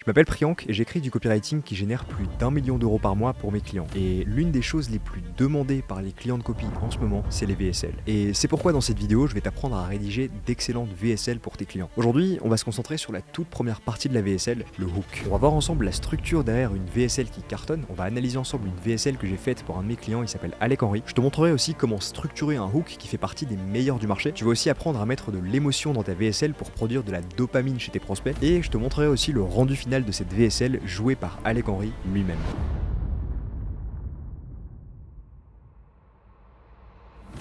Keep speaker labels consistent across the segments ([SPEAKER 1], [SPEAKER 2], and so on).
[SPEAKER 1] Je m'appelle Priyank et j'écris du copywriting qui génère plus d'1 million d'euros par mois pour mes clients. Et l'une des choses les plus demandées par les clients de copy en ce moment, c'est les VSL. Et c'est pourquoi dans cette vidéo, je vais t'apprendre à rédiger d'excellentes VSL pour tes clients. Aujourd'hui, on va se concentrer sur la toute première partie de la VSL, le hook. On va voir ensemble la structure derrière une VSL qui cartonne. On va analyser ensemble une VSL que j'ai faite pour un de mes clients, il s'appelle Alec Henry. Je te montrerai aussi comment structurer un hook qui fait partie des meilleurs du marché. Tu vas aussi apprendre à mettre de l'émotion dans ta VSL pour produire de la dopamine chez tes prospects. Et je te montrerai aussi le rendu final de cette VSL jouée par Alec Henry lui-même.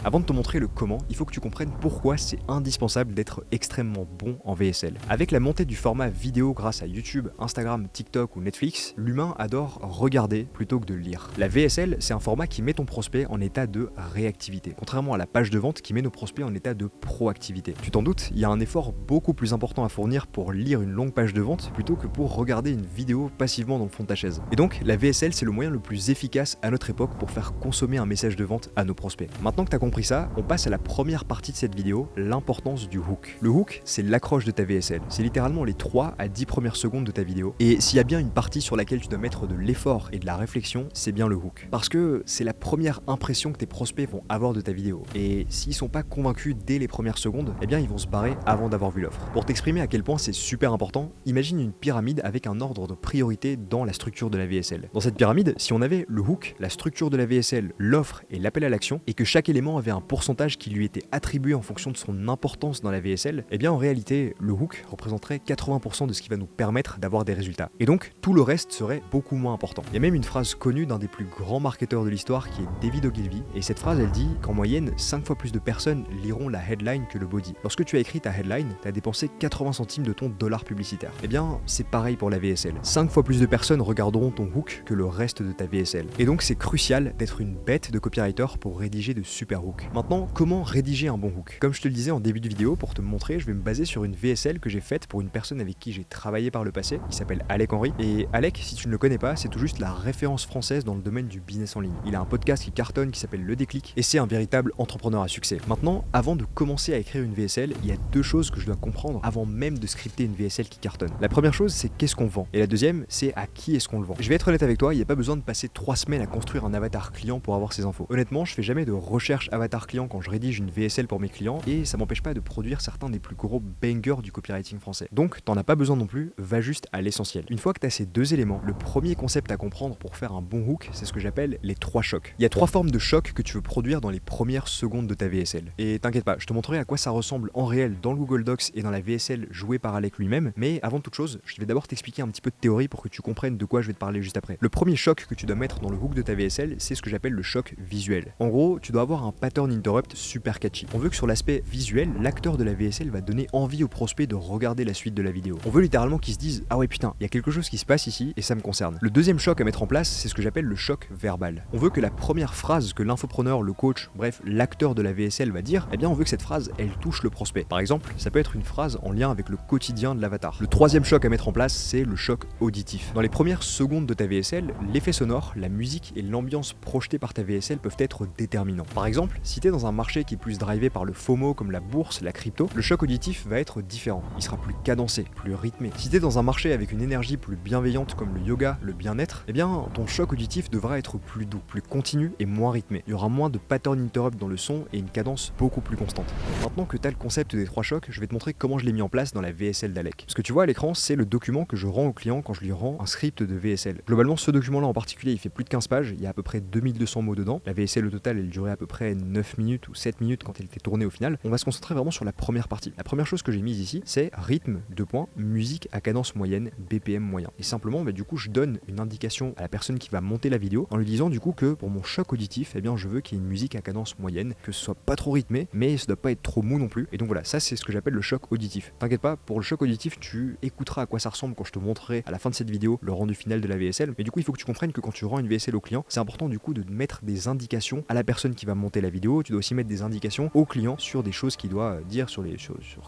[SPEAKER 1] Avant de te montrer le comment, il faut que tu comprennes pourquoi c'est indispensable d'être extrêmement bon en VSL. Avec la montée du format vidéo grâce à YouTube, Instagram, TikTok ou Netflix, l'humain adore regarder plutôt que de lire. La VSL, c'est un format qui met ton prospect en état de réactivité, contrairement à la page de vente qui met nos prospects en état de proactivité. Tu t'en doutes, il y a un effort beaucoup plus important à fournir pour lire une longue page de vente plutôt que pour regarder une vidéo passivement dans le fond de ta chaise. Et donc, la VSL, c'est le moyen le plus efficace à notre époque pour faire consommer un message de vente à nos prospects. Maintenant que tu as compris ça, on passe à la première partie de cette vidéo, l'importance du hook. Le hook, c'est l'accroche de ta VSL. C'est littéralement les 3 à 10 premières secondes de ta vidéo. Et s'il y a bien une partie sur laquelle tu dois mettre de l'effort et de la réflexion, c'est bien le hook. Parce que c'est la première impression que tes prospects vont avoir de ta vidéo. Et s'ils sont pas convaincus dès les premières secondes, eh bien ils vont se barrer avant d'avoir vu l'offre. Pour t'exprimer à quel point c'est super important, imagine une pyramide avec un ordre de priorité dans la structure de la VSL. Dans cette pyramide, si on avait le hook, la structure de la VSL, l'offre et l'appel à l'action, et que chaque élément avait un pourcentage qui lui était attribué en fonction de son importance dans la VSL, eh bien en réalité, le hook représenterait 80% de ce qui va nous permettre d'avoir des résultats. Et donc, tout le reste serait beaucoup moins important. Il y a même une phrase connue d'un des plus grands marketeurs de l'histoire qui est David Ogilvy, et cette phrase elle dit qu'en moyenne, 5 fois plus de personnes liront la headline que le body. Lorsque tu as écrit ta headline, tu as dépensé 80 centimes de ton dollar publicitaire. Eh bien, c'est pareil pour la VSL. 5 fois plus de personnes regarderont ton hook que le reste de ta VSL. Et donc, c'est crucial d'être une bête de copywriter pour rédiger de super hooks. Maintenant, comment rédiger un bon hook? Comme je te le disais en début de vidéo, pour te montrer, je vais me baser sur une VSL que j'ai faite pour une personne avec qui j'ai travaillé par le passé, qui s'appelle Alec Henry. Et Alec, si tu ne le connais pas, c'est tout juste la référence française dans le domaine du business en ligne. Il a un podcast qui cartonne qui s'appelle Le Déclic et c'est un véritable entrepreneur à succès. Maintenant, avant de commencer à écrire une VSL, il y a 2 choses que je dois comprendre avant même de scripter une VSL qui cartonne. La première chose, c'est qu'est-ce qu'on vend. Et la deuxième, c'est à qui est-ce qu'on le vend. Je vais être honnête avec toi, il n'y a pas besoin de passer 3 semaines à construire un avatar client pour avoir ces infos. Honnêtement, je fais jamais de recherche avatar client quand je rédige une VSL pour mes clients et ça m'empêche pas de produire certains des plus gros bangers du copywriting français. Donc t'en as pas besoin non plus, va juste à l'essentiel. Une fois que tu as ces 2 éléments, le premier concept à comprendre pour faire un bon hook, c'est ce que j'appelle les 3 chocs. Il y a 3 formes de chocs que tu veux produire dans les premières secondes de ta VSL. Et t'inquiète pas, je te montrerai à quoi ça ressemble en réel dans le Google Docs et dans la VSL jouée par Alec lui-même, mais avant toute chose, je vais d'abord t'expliquer un petit peu de théorie pour que tu comprennes de quoi je vais te parler juste après. Le premier choc que tu dois mettre dans le hook de ta VSL, c'est ce que j'appelle le choc visuel. En gros, tu dois avoir un pattern interrupt super catchy. On veut que sur l'aspect visuel, l'acteur de la VSL va donner envie au prospect de regarder la suite de la vidéo. On veut littéralement qu'ils se disent « Ah ouais putain, il y a quelque chose qui se passe ici et ça me concerne ». Le deuxième choc à mettre en place, c'est ce que j'appelle le choc verbal. On veut que la première phrase que l'infopreneur, le coach, bref, l'acteur de la VSL va dire, eh bien on veut que cette phrase, elle touche le prospect. Par exemple, ça peut être une phrase en lien avec le quotidien de l'avatar. Le troisième choc à mettre en place, c'est le choc auditif. Dans les premières secondes de ta VSL, l'effet sonore, la musique et l'ambiance projetée par ta VSL peuvent être déterminants. Par exemple, si tu es dans un marché qui est plus drivé par le FOMO comme la bourse, la crypto, le choc auditif va être différent. Il sera plus cadencé, plus rythmé. Si tu es dans un marché avec une énergie plus bienveillante comme le yoga, le bien-être, eh bien ton choc auditif devra être plus doux, plus continu et moins rythmé. Il y aura moins de pattern interrupt dans le son et une cadence beaucoup plus constante. Maintenant que tu as le concept des 3 chocs, je vais te montrer comment je l'ai mis en place dans la VSL d'Alec. Ce que tu vois à l'écran, c'est le document que je rends au client quand je lui rends un script de VSL. Globalement, ce document-là en particulier, il fait plus de 15 pages, il y a à peu près 2200 mots dedans. La VSL au total, elle durait à peu près 9 minutes ou 7 minutes quand elle était tournée au final. On va se concentrer vraiment sur la première partie. La première chose que j'ai mise ici, c'est rythme, musique à cadence moyenne, BPM moyen. Et simplement, du coup, je donne une indication à la personne qui va monter la vidéo en lui disant du coup que pour mon choc auditif, eh bien, je veux qu'il y ait une musique à cadence moyenne, que ce soit pas trop rythmé, mais ça doit pas être trop mou non plus. Et donc voilà, ça c'est ce que j'appelle le choc auditif. T'inquiète pas, pour le choc auditif, tu écouteras à quoi ça ressemble quand je te montrerai à la fin de cette vidéo le rendu final de la VSL. Mais du coup, il faut que tu comprennes que quand tu rends une VSL au client, c'est important du coup de mettre des indications à la personne qui va monter la vidéo, tu dois aussi mettre des indications au client sur des choses qu'il doit dire, sur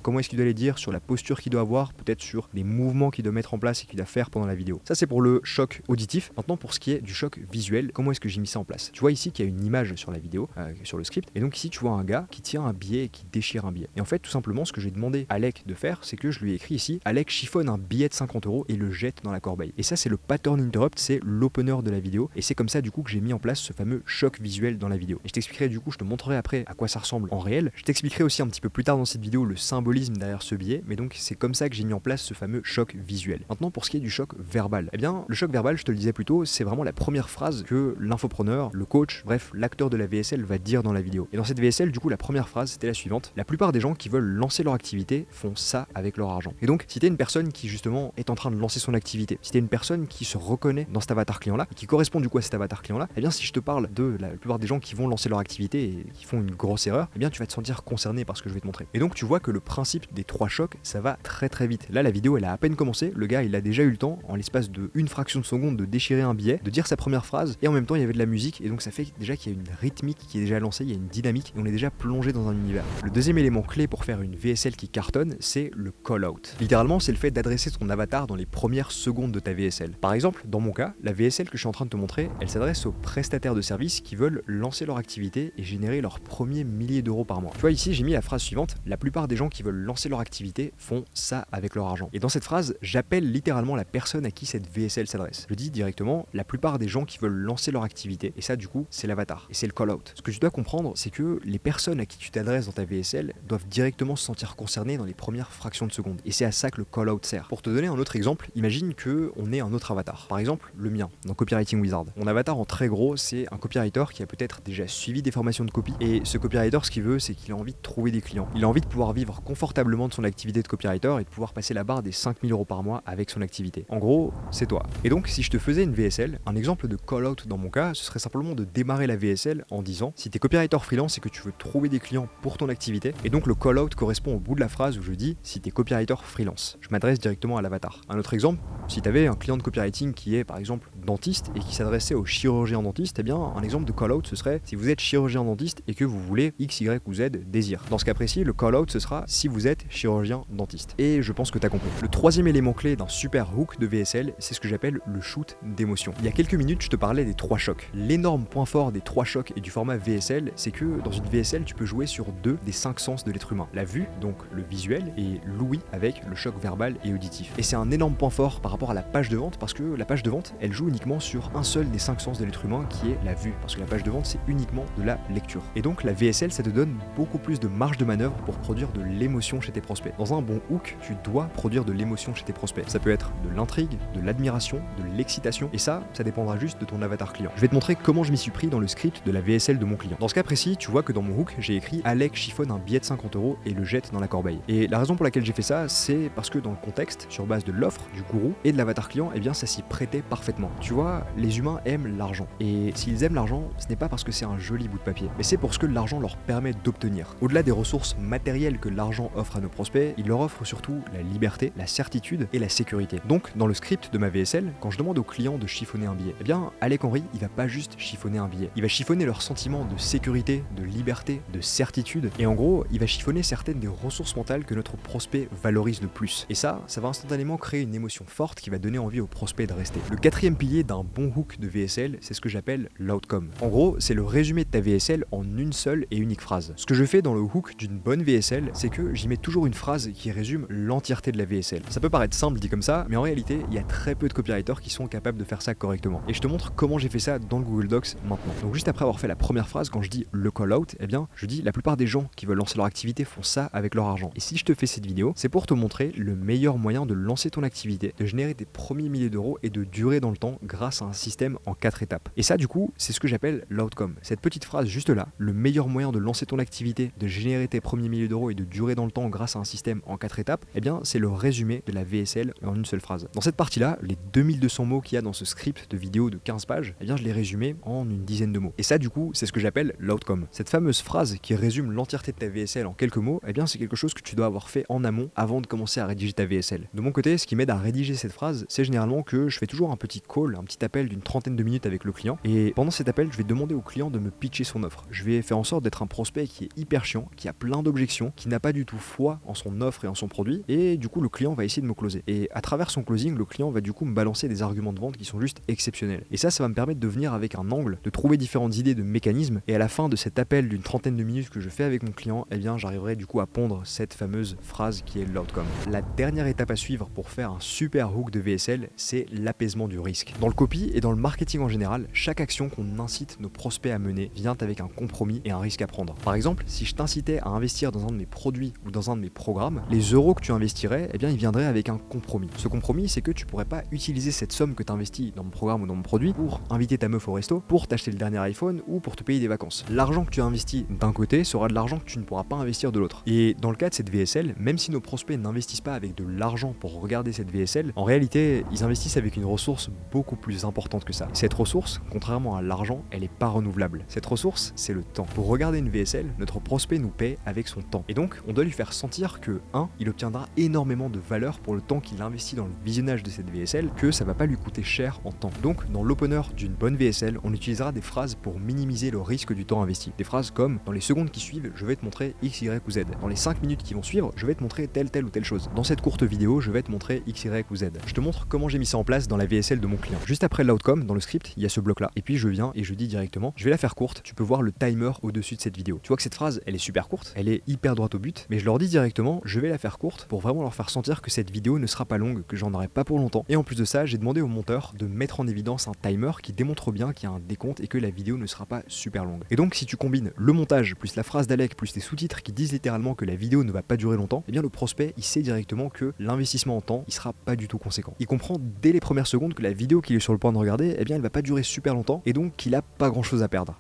[SPEAKER 1] comment est-ce qu'il doit les dire, sur la posture qu'il doit avoir, peut-être sur les mouvements qu'il doit mettre en place et qu'il doit faire pendant la vidéo. Ça c'est pour le choc auditif. Maintenant pour ce qui est du choc visuel, comment est-ce que j'ai mis ça en place? Tu vois ici qu'il y a une image sur la vidéo, sur le script, et donc ici tu vois un gars qui tient un billet et qui déchire un billet. Et en fait tout simplement ce que j'ai demandé à Alec de faire, c'est que je lui ai écrit ici, Alec chiffonne un billet de 50 € et le jette dans la corbeille. Et ça c'est le pattern interrupt, c'est l'opener de la vidéo, et c'est comme ça du coup que j'ai mis en place ce fameux choc visuel dans la vidéo. Et je t'expliquerai du coup, je te montrerai après à quoi ça ressemble en réel. Je t'expliquerai aussi un petit peu plus tard dans cette vidéo le symbolisme derrière ce billet, mais donc c'est comme ça que j'ai mis en place ce fameux choc visuel. Maintenant pour ce qui est du choc verbal, eh bien le choc verbal, je te le disais plus tôt, c'est vraiment la première phrase que l'infopreneur, le coach, bref l'acteur de la VSL va dire dans la vidéo. Et dans cette VSL du coup la première phrase c'était la suivante: la plupart des gens qui veulent lancer leur activité font ça avec leur argent. Et donc si t'es une personne qui justement est en train de lancer son activité, si t'es une personne qui se reconnaît dans cet avatar client là, et qui correspond du coup à cet avatar client là, eh bien si je te parle de la plupart des gens qui vont lancer leur activité et qui font une grosse erreur, eh bien tu vas te sentir concerné par ce que je vais te montrer. Et donc tu vois que le principe des 3 chocs, ça va très très vite. Là la vidéo elle a à peine commencé, le gars il a déjà eu le temps en l'espace de une fraction de seconde de déchirer un billet, de dire sa première phrase, et en même temps il y avait de la musique, et donc ça fait déjà qu'il y a une rythmique qui est déjà lancée, il y a une dynamique, et on est déjà plongé dans un univers. Le deuxième élément clé pour faire une VSL qui cartonne, c'est le call-out. Littéralement c'est le fait d'adresser ton avatar dans les premières secondes de ta VSL. Par exemple, dans mon cas, la VSL que je suis en train de te montrer, elle s'adresse aux prestataires de services qui veulent lancer leur activité et générer leurs premiers milliers d'euros par mois. Tu vois ici j'ai mis la phrase suivante: la plupart des gens qui veulent lancer leur activité font ça avec leur argent. Et dans cette phrase, j'appelle littéralement la personne à qui cette VSL s'adresse. Je dis directement la plupart des gens qui veulent lancer leur activité, et ça du coup c'est l'avatar, et c'est le call-out. Ce que tu dois comprendre, c'est que les personnes à qui tu t'adresses dans ta VSL doivent directement se sentir concernées dans les premières fractions de seconde, et c'est à ça que le call-out sert. Pour te donner un autre exemple, imagine que on ait un autre avatar, par exemple le mien, dans Copywriting Wizard. Mon avatar en très gros, c'est un copywriter qui a peut-être déjà suivi des formations de copy, et ce copywriter ce qu'il veut c'est qu'il a envie de trouver des clients, il a envie de pouvoir vivre confortablement de son activité de copywriter et de pouvoir passer la barre des 5000 € par mois avec son activité. En gros, c'est toi. Et donc si je te faisais une VSL, un exemple de call-out dans mon cas, ce serait simplement de démarrer la VSL en disant: si t'es copywriter freelance et que tu veux trouver des clients pour ton activité, et donc le call-out correspond au bout de la phrase où je dis si t'es copywriter freelance. Je m'adresse directement à l'avatar. Un autre exemple, si t'avais un client de copywriting qui est par exemple dentiste et qui s'adressait au chirurgien dentiste, eh bien un exemple de call-out ce serait si vous êtes chirurgien dentiste et que vous voulez X, Y ou Z désir. Dans ce cas précis, le call-out ce sera si vous êtes chirurgien dentiste. Et je pense que t'as compris. Le troisième élément clé d'un super hook de VSL, c'est ce que j'appelle le shoot d'émotion. Il y a quelques minutes, je te parlais des 3 chocs. L'énorme point fort des 3 chocs et du format VSL, c'est que dans une VSL, tu peux jouer sur 2 des 5 sens de l'être humain. La vue, donc le visuel, et l'ouïe avec le choc verbal et auditif. Et c'est un énorme point fort par rapport à la page de vente, parce que la page de vente, elle joue uniquement sur un seul des 5 sens de l'être humain qui est la vue. Parce que la page de vente, c'est uniquement de la lecture. Et donc la VSL, ça te donne beaucoup plus de marge de manœuvre pour produire de l'émotion chez tes prospects. Dans un bon hook, tu dois produire de l'émotion chez tes prospects. Ça peut être de l'intrigue, de l'admiration, de l'excitation, et ça dépendra juste de ton avatar client. Je vais te montrer comment je m'y suis pris dans le script de la VSL de mon client. Dans ce cas précis, tu vois que dans mon hook, j'ai écrit Alec chiffonne un billet de 50 € et le jette dans la corbeille. Et la raison pour laquelle j'ai fait ça, c'est parce que dans le contexte, sur base de l'offre, du gourou et de l'avatar client, eh bien ça s'y prêtait parfaitement. Tu vois, les humains aiment l'argent. Et s'ils aiment l'argent, ce n'est pas parce que c'est un joli bout de papier, mais c'est pour ce que l'argent leur permet d'obtenir. Au-delà des ressources matérielles que l'argent offre à nos prospects, il leur offre surtout la liberté, la certitude et la sécurité. Donc, dans le script de ma VSL, quand je demande aux clients de chiffonner un billet, eh bien, Alec Henry, il va pas juste chiffonner un billet. Il va chiffonner leur sentiment de sécurité, de liberté, de certitude, et en gros, il va chiffonner certaines des ressources mentales que notre prospect valorise le plus. Et ça va instantanément créer une émotion forte qui va donner envie au prospect de rester. Le quatrième pilier d'un bon hook de VSL, c'est ce que j'appelle l'outcome. En gros, c'est le résumé de ta VSL en une seule et unique phrase. Ce que je fais dans le hook d'une bonne VSL, c'est que j'y mets toujours une phrase qui résume l'entièreté de la VSL. Ça peut paraître simple dit comme ça, mais en réalité, il y a très peu de copywriters qui sont capables de faire ça correctement. Et je te montre comment j'ai fait ça dans le Google Docs maintenant. Donc juste après avoir fait la première phrase, quand je dis le call out, eh bien, je dis la plupart des gens qui veulent lancer leur activité font ça avec leur argent. Et si je te fais cette vidéo, c'est pour te montrer le meilleur moyen de lancer ton activité, de générer tes premiers milliers d'euros et de durer dans le temps grâce à un système en 4 étapes. Et ça, du coup, c'est ce que j'appelle l'outcome. Cette petite phrase juste là, le meilleur moyen de lancer ton activité, de générer tes premiers milliers d'euros et de durer dans le temps grâce à un système en 4 étapes, eh bien, c'est le résumé de la VSL en une seule phrase. Dans cette partie-là, les 2200 mots qu'il y a dans ce script de vidéo de 15 pages, eh bien, je les résumé en une dizaine de mots. Et ça, du coup, c'est ce que j'appelle l'outcome. Cette fameuse phrase qui résume l'entièreté de ta VSL en quelques mots, eh bien, c'est quelque chose que tu dois avoir fait en amont avant de commencer à rédiger ta VSL. De mon côté, ce qui m'aide à rédiger cette phrase, c'est généralement que je fais toujours un petit call, un petit appel d'une trentaine de minutes avec le client. Et pendant cet appel, je vais demander au client de me pitcher son offre. offre. Je vais faire en sorte d'être un prospect qui est hyper chiant, qui a plein d'objections, qui n'a pas du tout foi en son offre et en son produit, et du coup le client va essayer de me closer. Et à travers son closing, le client va du coup me balancer des arguments de vente qui sont juste exceptionnels. Et ça va me permettre de venir avec un angle, de trouver différentes idées de mécanismes, et à la fin de cet appel d'une trentaine de minutes que je fais avec mon client, eh bien j'arriverai du coup à pondre cette fameuse phrase qui est l'outcome. La dernière étape à suivre pour faire un super hook de VSL, c'est l'apaisement du risque. Dans le copy et dans le marketing en général, chaque action qu'on incite nos prospects à mener vient avec un compromis et un risque à prendre. Par exemple, si je t'incitais à investir dans un de mes produits ou dans un de mes programmes, les euros que tu investirais, eh bien ils viendraient avec un compromis. Ce compromis, c'est que tu pourrais pas utiliser cette somme que tu investis dans mon programme ou dans mon produit pour inviter ta meuf au resto, pour t'acheter le dernier iPhone ou pour te payer des vacances. L'argent que tu as investi d'un côté sera de l'argent que tu ne pourras pas investir de l'autre. Et dans le cas de cette VSL, même si nos prospects n'investissent pas avec de l'argent pour regarder cette VSL, en réalité, ils investissent avec une ressource beaucoup plus importante que ça. Cette ressource, contrairement à l'argent, elle est pas renouvelable. Cette ressource, c'est le temps. Pour regarder une VSL, notre prospect nous paie avec son temps. Et donc, on doit lui faire sentir que 1, il obtiendra énormément de valeur pour le temps qu'il investit dans le visionnage de cette VSL, que ça va pas lui coûter cher en temps. Donc, dans l'opener d'une bonne VSL, on utilisera des phrases pour minimiser le risque du temps investi. Des phrases comme dans les secondes qui suivent, je vais te montrer X, Y ou Z. Dans les 5 minutes qui vont suivre, je vais te montrer telle ou telle chose. Dans cette courte vidéo, je vais te montrer X, Y ou Z. Je te montre comment j'ai mis ça en place dans la VSL de mon client. Juste après l'outcome, dans le script, il y a ce bloc là. Et puis je viens et je dis directement, je vais la faire courte, tu peux voir le timer au-dessus de cette vidéo. Tu vois que cette phrase, elle est super courte, elle est hyper droite au but, mais je leur dis directement, je vais la faire courte pour vraiment leur faire sentir que cette vidéo ne sera pas longue, que j'en aurai pas pour longtemps. Et en plus de ça, j'ai demandé au monteur de mettre en évidence un timer qui démontre bien qu'il y a un décompte et que la vidéo ne sera pas super longue. Et donc si tu combines le montage plus la phrase d'Alec plus les sous-titres qui disent littéralement que la vidéo ne va pas durer longtemps, eh bien le prospect il sait directement que l'investissement en temps il sera pas du tout conséquent. Il comprend dès les premières secondes que la vidéo qu'il est sur le point de regarder, eh bien elle va pas durer super longtemps et donc qu'il a pas grand chose à perdre.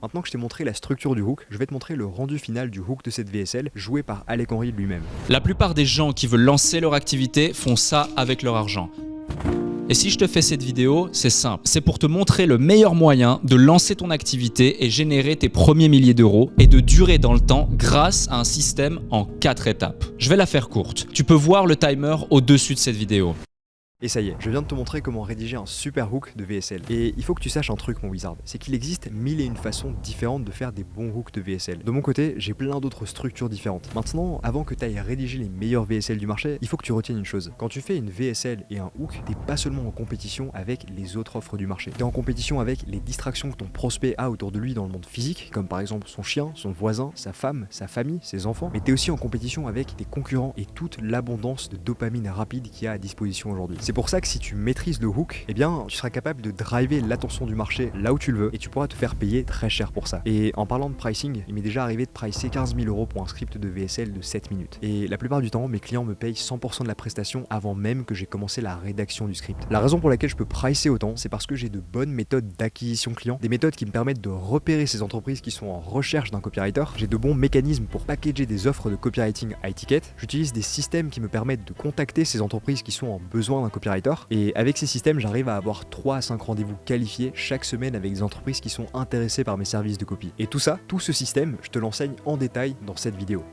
[SPEAKER 1] Maintenant que je t'ai montré la structure du hook, je vais te montrer le rendu final du hook de cette VSL joué par Alec Henry lui-même.
[SPEAKER 2] La plupart des gens qui veulent lancer leur activité font ça avec leur argent. Et si je te fais cette vidéo, c'est simple. C'est pour te montrer le meilleur moyen de lancer ton activité et générer tes premiers milliers d'euros et de durer dans le temps grâce à un système en 4 étapes. Je vais la faire courte. Tu peux voir le timer au-dessus de cette vidéo.
[SPEAKER 1] Et ça y est, je viens de te montrer comment rédiger un super hook de VSL. Et il faut que tu saches un truc mon wizard, c'est qu'il existe 1001 façons différentes de faire des bons hooks de VSL. De mon côté, j'ai plein d'autres structures différentes. Maintenant, avant que tu ailles rédiger les meilleurs VSL du marché, il faut que tu retiennes une chose. Quand tu fais une VSL et un hook, t'es pas seulement en compétition avec les autres offres du marché. T'es en compétition avec les distractions que ton prospect a autour de lui dans le monde physique, comme par exemple son chien, son voisin, sa femme, sa famille, ses enfants. Mais t'es aussi en compétition avec tes concurrents et toute l'abondance de dopamine rapide qu'il y a à disposition aujourd'hui. C'est pour ça que si tu maîtrises le hook, eh bien tu seras capable de driver l'attention du marché là où tu le veux et tu pourras te faire payer très cher pour ça. Et en parlant de pricing, il m'est déjà arrivé de pricer 15 000 € pour un script de VSL de 7 minutes. Et la plupart du temps, mes clients me payent 100% de la prestation avant même que j'ai commencé la rédaction du script. La raison pour laquelle je peux pricer autant, c'est parce que j'ai de bonnes méthodes d'acquisition client, des méthodes qui me permettent de repérer ces entreprises qui sont en recherche d'un copywriter. J'ai de bons mécanismes pour packager des offres de copywriting high ticket. J'utilise des systèmes qui me permettent de contacter ces entreprises qui sont en besoin d'un copywriter. Et avec ces systèmes, j'arrive à avoir 3 à 5 rendez-vous qualifiés chaque semaine avec des entreprises qui sont intéressées par mes services de copie. Et tout ça, tout ce système, je te l'enseigne en détail dans cette vidéo.